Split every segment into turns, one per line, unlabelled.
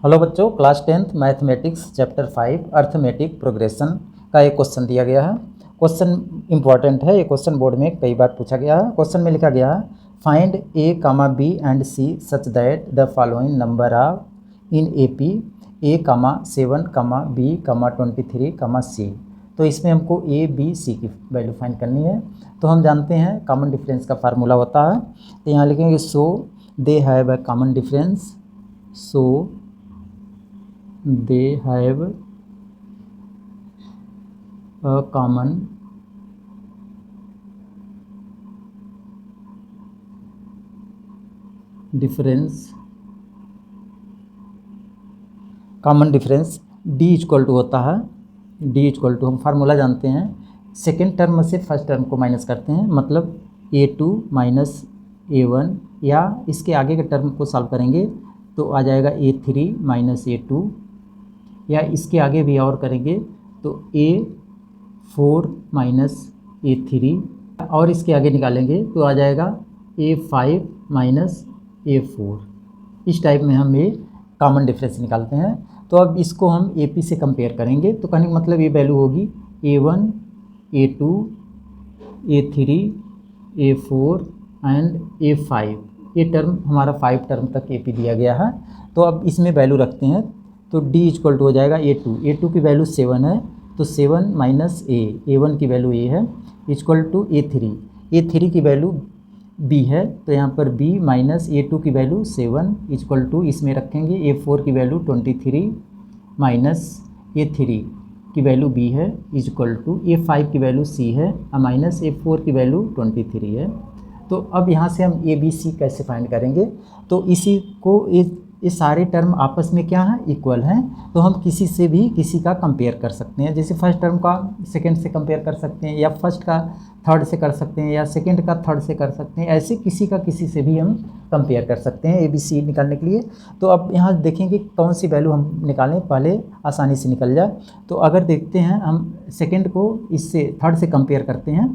Hello बच्चों, class 10th mathematics chapter 5 arithmetic progression का एक क्वेश्चन दिया गया है। क्वेश्चन इंपॉर्टेंट है। ये क्वेश्चन बोर्ड में कई बार पूछा गया है। क्वेश्चन में लिखा गया है find A comma B and C such that the following number of in AP A comma 7 comma B comma 23 comma C. तो इसमें हमको ए बी सी की वैल्यू फाइंड करनी है। तो हम जानते हैं कॉमन डिफरेंस का फार्मूला होता है। तो यहाँ लिखेंगे so they have a common difference, so they have a common difference d equal to होता है, d इक्वल टू हम फार्मूला जानते हैं। सेकेंड टर्म से फर्स्ट टर्म को माइनस करते हैं, मतलब a2 माइनस a1, या इसके आगे के टर्म को सॉल्व करेंगे तो आ जाएगा a3 माइनस a2, या इसके आगे भी और करेंगे तो a4 माइनस a3, और इसके आगे निकालेंगे तो आ जाएगा a5 माइनस a4। इस टाइप में हम ये कॉमन डिफरेंस निकालते हैं। तो अब इसको हम AP से कंपेयर करेंगे तो कहने का मतलब ये वैल्यू होगी a1, a2, a3, a4 and a5। ये टर्म हमारा 5 टर्म तक AP दिया गया है। तो अब इसमें वैल्यू रखते हैं तो d इक्वल टू हो जाएगा a2 की वैल्यू 7 है, तो 7 माइनस a1 की वैल्यू a है, इक्वल टू a3 की वैल्यू b है, तो यहाँ पर b माइनस a2 की वैल्यू 7 इक्वल टू इसमें रखेंगे a4 की वैल्यू 23 माइनस a3 की वैल्यू b है, इक्वल टू a5 की वैल्यू c है और माइनस a4 की वैल्यू 23 है। तो अब यहाँ से हम a b c कैसे फाइंड करेंगे, तो इसी को ये सारे टर्म आपस में क्या हैं, इक्वल हैं। तो हम किसी से भी किसी का कंपेयर कर सकते हैं, जैसे फर्स्ट टर्म का सेकंड से कंपेयर कर सकते हैं, या फर्स्ट का थर्ड से कर सकते हैं, या सेकंड का थर्ड से कर सकते हैं। ऐसे किसी का किसी से भी हम कंपेयर कर सकते हैं ABC निकालने के लिए। तो अब यहाँ देखेंगे कौन सी वैल्यू हम निकालें, पहले आसानी से निकल जाए। तो अगर देखते हैं हम सेकेंड को इससे थर्ड से कंपेयर करते हैं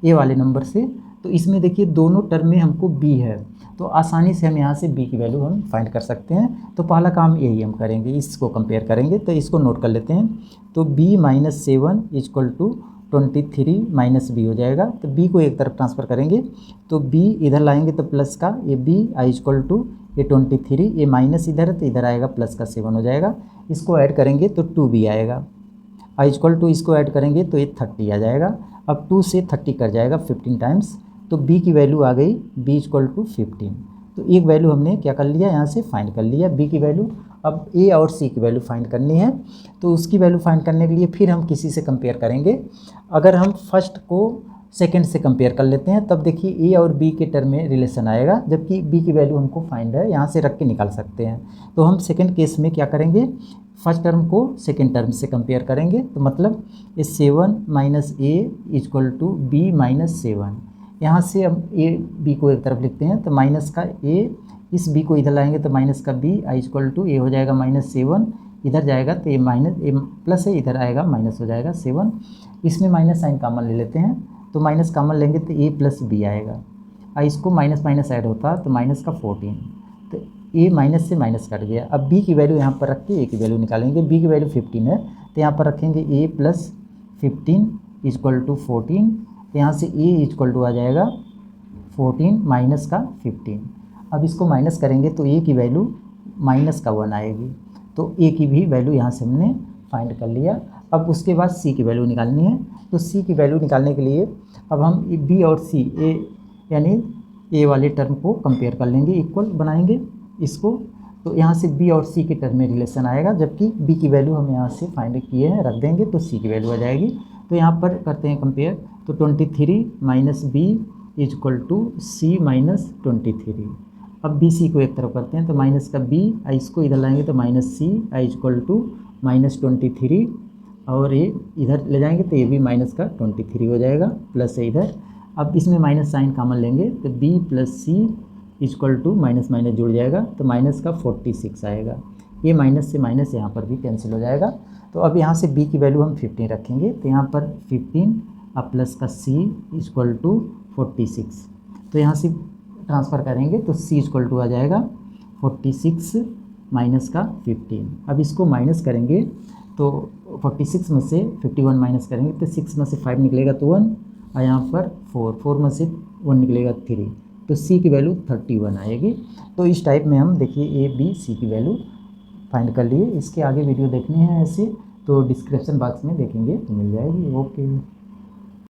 ए वाले नंबर से, तो इसमें देखिए दोनों टर्म में हमको b है, तो आसानी से हम यहाँ से b की वैल्यू हम फाइंड कर सकते हैं। तो पहला काम यही हम करेंगे, इसको कंपेयर करेंगे। तो इसको नोट कर लेते हैं। तो b minus 7 equal to 23 minus b हो जाएगा। तो b को एक तरफ ट्रांसफ़र करेंगे तो b इधर लाएंगे तो प्लस का ये b आई इक्वल टू ये 23, ये माइनस इधर है तो इधर आएगा प्लस का 7 हो जाएगा। इसको ऐड करेंगे तो 2b आएगा, आई इक्वल टू इसको ऐड करेंगे तो ये 30 आ जाएगा। अब 2 से 30 कर जाएगा 15 टाइम्स, तो b की वैल्यू आ गई b इक्वल टू 15। तो एक वैल्यू हमने क्या कर लिया, यहाँ से फाइंड कर लिया b की वैल्यू। अब a और c की वैल्यू फाइंड करनी है, तो उसकी वैल्यू फाइंड करने के लिए फिर हम किसी से कंपेयर करेंगे। अगर हम फर्स्ट को सेकंड से कंपेयर कर लेते हैं तब देखिए a और b के टर्म में रिलेशन आएगा, जबकि b की वैल्यू हमको फाइंड है, यहाँ से रख के निकाल सकते हैं। तो हम सेकेंड केस में क्या करेंगे, फर्स्ट टर्म को सेकेंड टर्म से कंपेयर करेंगे। तो मतलब ये 7 minus a equal to b minus 7। यहाँ से हम a b को एक तरफ लिखते हैं तो माइनस का a, इस b को इधर लाएंगे तो माइनस का b आई इक्वल टू a हो जाएगा माइनस 7, इधर जाएगा तो ये माइनस a प्लस है, इधर आएगा माइनस हो जाएगा 7। इसमें माइनस साइन कॉमन ले लेते हैं, तो माइनस कॉमन लेंगे तो a प्लस b आएगा, और इसको माइनस माइनस ऐड होता तो माइनस का 14, तो a माइनस से माइनस कट गया। अब b की वैल्यू यहाँ पर रख के a की वैल्यू निकालेंगे। b की वैल्यू 15 है तो यहाँ पर रखेंगे a प्लस 15 इक्वल टू 14, तो यहाँ से a इक्वल टू आ जाएगा 14 माइनस का 15। अब इसको माइनस करेंगे तो a की वैल्यू माइनस का 1 आएगी, तो a की भी वैल्यू यहाँ से हमने फाइंड कर लिया। अब उसके बाद c की वैल्यू निकालनी है। तो c की वैल्यू निकालने के लिए अब हम b और c a यानी a वाले टर्म को कंपेयर कर लेंगे, इक्वल बनाएंगे इसको। तो यहाँ से b और c के टर्म में रिलेशन आएगा, जबकि b की वैल्यू हम यहाँ से फाइंड किए हैं, रख देंगे तो c की वैल्यू आ जाएगी। तो यहाँ पर करते हैं कंपेयर, तो 23 minus b equal to c minus 23। अब बी सी को एक तरफ करते हैं तो माइनस का b, इसको इधर लाएंगे तो माइनस c आई इक्वल टू माइनस 23, और ये इधर ले जाएंगे तो ये भी माइनस का 23 हो जाएगा, प्लस है इधर। अब इसमें माइनस साइन कॉमन लेंगे तो b plus c equal to minus minus जुड़ जाएगा तो माइनस का 46 आएगा। ये माइनस से माइनस यहाँ पर भी कैंसिल हो जाएगा। तो अब यहाँ से b की वैल्यू हम 15 रखेंगे, तो यहाँ पर 15 अब प्लस का c इक्वल टू 46, तो यहाँ से ट्रांसफ़र करेंगे तो c इक्वल टू आ जाएगा 46 माइनस का 15। अब इसको माइनस करेंगे तो 46 में से 51 माइनस करेंगे तो 6 में से 5 निकलेगा तो 1, और यहाँ पर 4 में से 1 निकलेगा 3, तो सी की वैल्यू 31 आएगी। तो इस टाइप में हम देखिए ए बी सी की वैल्यू फाइंड कर लिए। इसके आगे वीडियो देखने हैं ऐसे तो डिस्क्रिप्शन बॉक्स में देखेंगे तो मिल जाएगी। ओके।